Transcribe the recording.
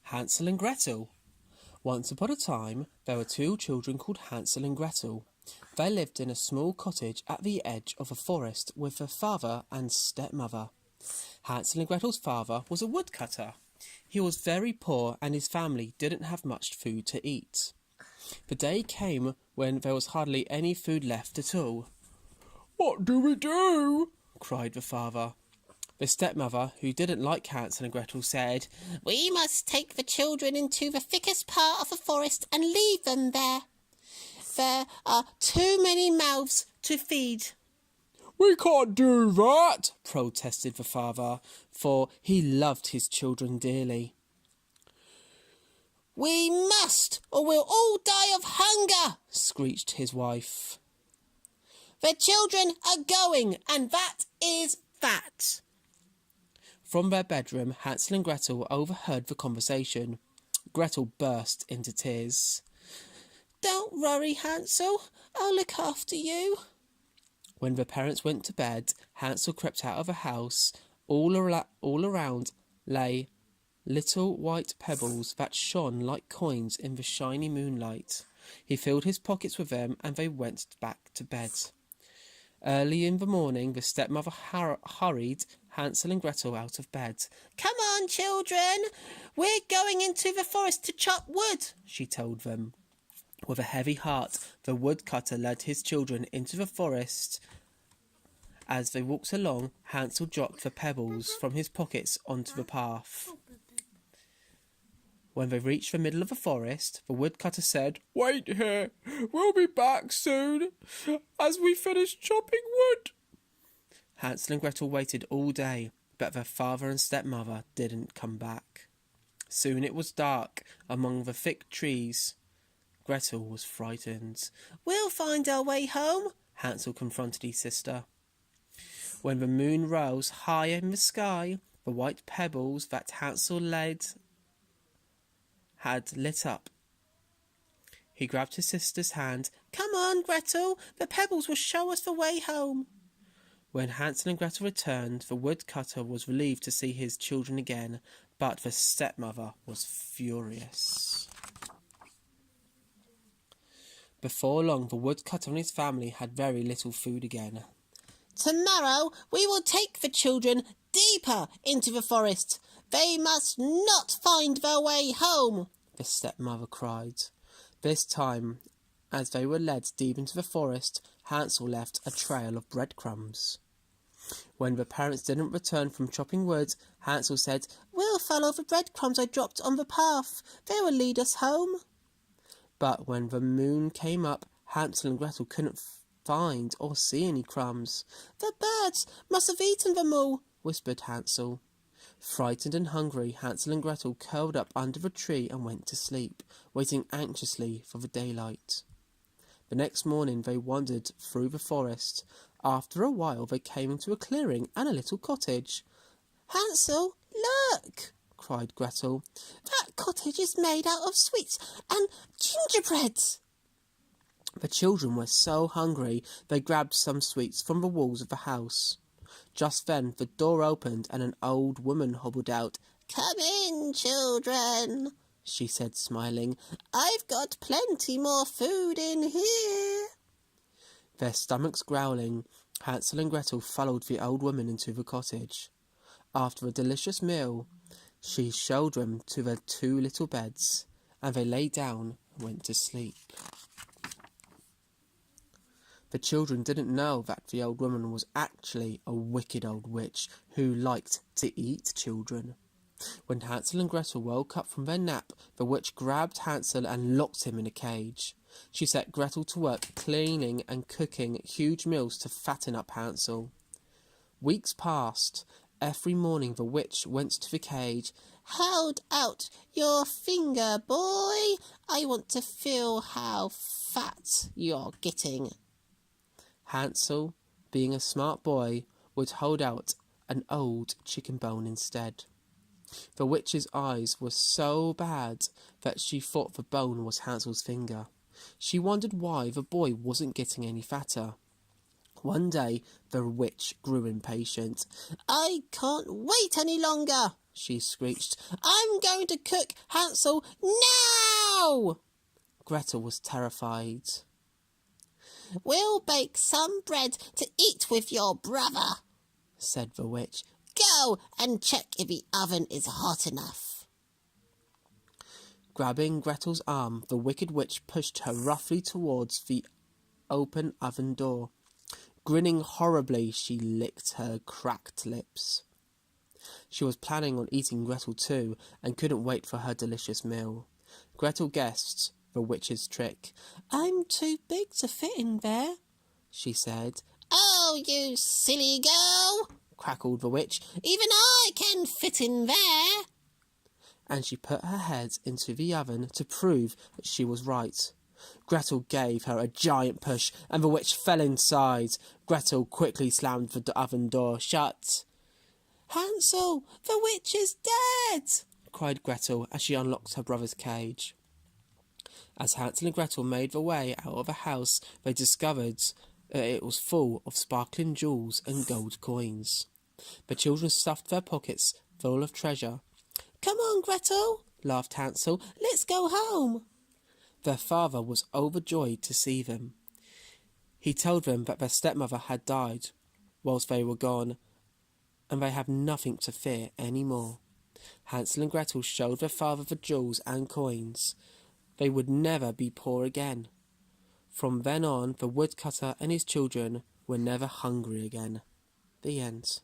Hansel and Gretel. Once upon a time, there were two children called Hansel and Gretel. They lived in a small cottage at the edge of a forest with their father and stepmother. Hansel and Gretel's father was a woodcutter. He was very poor and his family didn't have much food to eat. The day came when there was hardly any food left at all. "What do we do?" cried the father. The stepmother, who didn't like Hansel and Gretel, said, "We must take the children into the thickest part of the forest and leave them there. There are too many mouths to feed." "We can't do that," protested the father, for he loved his children dearly. "We must, or we'll all die of hunger," screeched his wife. "The children are going, and that is that." From their bedroom, Hansel and Gretel overheard the conversation. Gretel burst into tears. "Don't worry, Hansel. I'll look after you." When the parents went to bed, Hansel crept out of the house. All around lay little white pebbles that shone like coins in the shiny moonlight. He filled his pockets with them and they went back to bed. Early in the morning, the stepmother hurried Hansel and Gretel out of bed. "Come on, children. We're going into the forest to chop wood," she told them. With a heavy heart, the woodcutter led his children into the forest. As they walked along, Hansel dropped the pebbles from his pockets onto the path. When they reached the middle of the forest, the woodcutter said, "Wait here. We'll be back soon, as we finish chopping wood." Hansel and Gretel waited all day, but their father and stepmother didn't come back. Soon it was dark among the thick trees. Gretel was frightened. "We'll find our way home," Hansel confronted his sister. When the moon rose high in the sky, the white pebbles that Hansel had lit up. He grabbed his sister's hand. "Come on, Gretel. The pebbles will show us the way home." When Hansel and Gretel returned, the woodcutter was relieved to see his children again, but the stepmother was furious. Before long, the woodcutter and his family had very little food again. "Tomorrow we will take the children deeper into the forest. They must not find their way home," the stepmother cried. This time, as they were led deep into the forest, Hansel left a trail of breadcrumbs. When the parents didn't return from chopping wood, Hansel said, "We'll follow the breadcrumbs I dropped on the path. They will lead us home." But when the moon came up, Hansel and Gretel couldn't find or see any crumbs. "The birds must have eaten them all," whispered Hansel. Frightened and hungry, Hansel and Gretel curled up under the tree and went to sleep, waiting anxiously for the daylight. The next morning they wandered through the forest. After a while they came into a clearing and a little cottage. "Hansel, look!" cried Gretel. "That cottage is made out of sweets and gingerbread." The children were so hungry they grabbed some sweets from the walls of the house. Just then the door opened and an old woman hobbled out. "Come in, children," she said, smiling. "I've got plenty more food in here." Their stomachs growling, Hansel and Gretel followed the old woman into the cottage. After a delicious meal, she showed them to their two little beds, and they lay down and went to sleep. The children didn't know that the old woman was actually a wicked old witch who liked to eat children. When Hansel and Gretel woke up from their nap, the witch grabbed Hansel and locked him in a cage. She set Gretel to work cleaning and cooking huge meals to fatten up Hansel. Weeks passed. Every morning the witch went to the cage. "Hold out your finger, boy. I want to feel how fat you're getting." Hansel, being a smart boy, would hold out an old chicken bone instead. The witch's eyes were so bad that she thought the bone was Hansel's finger. She wondered why the boy wasn't getting any fatter. One day, the witch grew impatient. "I can't wait any longer," she screeched. "I'm going to cook Hansel now!" Gretel was terrified. "We'll bake some bread to eat with your brother," said the witch. "Go and check if the oven is hot enough." Grabbing Gretel's arm, the wicked witch pushed her roughly towards the open oven door. Grinning horribly, she licked her cracked lips. She was planning on eating Gretel too, and couldn't wait for her delicious meal. Gretel guessed the witch's trick. "I'm too big to fit in there," she said. "Oh, you silly girl," cackled the witch. "Even I can fit in there." And she put her head into the oven to prove that she was right. Gretel gave her a giant push, and the witch fell inside. Gretel quickly slammed the oven door shut. "Hansel, the witch is dead!" cried Gretel as she unlocked her brother's cage. As Hansel and Gretel made their way out of the house, they discovered that it was full of sparkling jewels and gold coins. The children stuffed their pockets full of treasure. "Come on, Gretel," laughed Hansel. "Let's go home." Their father was overjoyed to see them. He told them that their stepmother had died whilst they were gone, and they had nothing to fear any more. Hansel and Gretel showed their father the jewels and coins. They would never be poor again. From then on, the woodcutter and his children were never hungry again. The end.